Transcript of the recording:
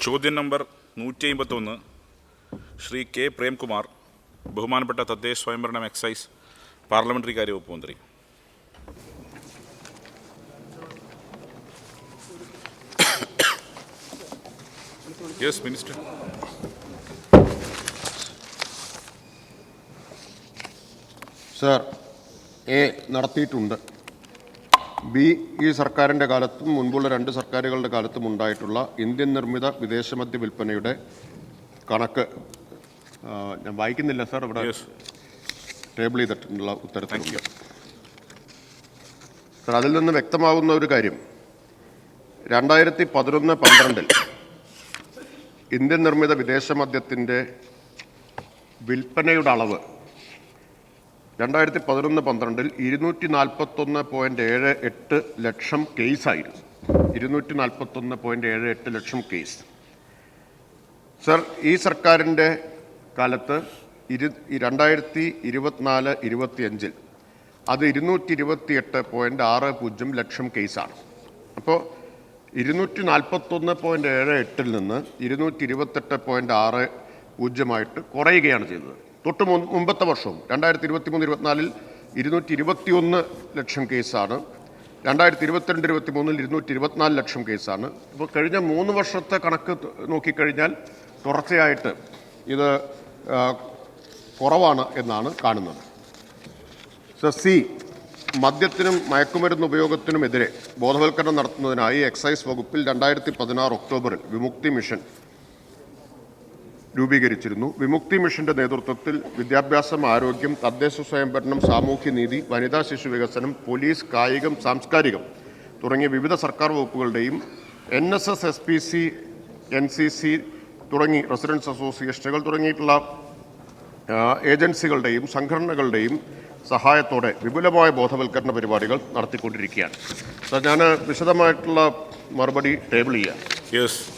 ചോദ്യം number 151 Shri K Premkumar, ബഹുമാനപ്പെട്ട തദ്ദേശ സ്വയംഭരണം എക്സൈസ് പാർലമെന്ററി കാര്യ വകുപ്പ് മന്ത്രി. Yes minister. സർ, എ നടത്തിയിട്ടുണ്ട്. ബി ഈ സർക്കാരിൻ്റെ കാലത്തും മുൻപുള്ള 2 സർക്കാരുകളുടെ കാലത്തും ഉണ്ടായിട്ടുള്ള ഇന്ത്യൻ നിർമ്മിത വിദേശമദ്യ വിൽപ്പനയുടെ കണക്ക് ഞാൻ വായിക്കുന്നില്ല സർ, ഇവിടെ ടേബിൾ ചെയ്തിട്ടുള്ള ഉത്തരത്തിലുണ്ട്. സർ, അതിൽ നിന്ന് വ്യക്തമാകുന്ന ഒരു കാര്യം, 2011-12 ഇന്ത്യൻ നിർമ്മിത വിദേശമദ്യത്തിൻ്റെ വിൽപ്പനയുടെ അളവ് 2011-12 241.78 ലക്ഷം കേസായിരുന്നു. 241.78 ലക്ഷം കേസ്. സർ, ഈ സർക്കാരിൻ്റെ കാലത്ത് 2024-25 അത് 228.60 ലക്ഷം കേസാണ്. അപ്പോൾ 241.78 നിന്ന് 228.60 കുറയുകയാണ് ചെയ്തത്. തൊട്ട് മുമ്പത്തെ വർഷവും 2023-24 221 ലക്ഷം കേസാണ്. 2022-23 224 ലക്ഷം കേസാണ്. ഇപ്പോൾ കഴിഞ്ഞ 3 വർഷത്തെ കണക്ക് നോക്കിക്കഴിഞ്ഞാൽ തുടർച്ചയായിട്ട് ഇത് കുറവാണ് എന്നാണ് കാണുന്നത്. സി, മദ്യത്തിനും മയക്കുമരുന്ന് ഉപയോഗത്തിനുമെതിരെ ബോധവൽക്കരണം നടത്തുന്നതിനായി എക്സൈസ് വകുപ്പിൽ 2016 ഒക്ടോബറിൽ വിമുക്തി മിഷൻ രൂപീകരിച്ചിരുന്നു. വിമുക്തി മിഷന്റെ നേതൃത്വത്തിൽ വിദ്യാഭ്യാസം, ആരോഗ്യം, തദ്ദേശ സ്വയംഭരണം, സാമൂഹ്യനീതി, വനിതാ ശിശു വികസനം, പോലീസ്, കായികം, സാംസ്കാരികം തുടങ്ങിയ വിവിധ സർക്കാർ വകുപ്പുകളുടെയും NSS, SPC, NCC തുടങ്ങി റെസിഡൻസ് അസോസിയേഷനുകൾ തുടങ്ങിയിട്ടുള്ള ഏജൻസികളുടെയും സംഘടനകളുടെയും സഹായത്തോടെ വിപുലമായ ബോധവൽക്കരണ പരിപാടികൾ നടത്തിക്കൊണ്ടിരിക്കുകയാണ്. ഞാൻ വിശദമായിട്ടുള്ള മറുപടി ടേബിൾ ചെയ്യാം. യെസ്.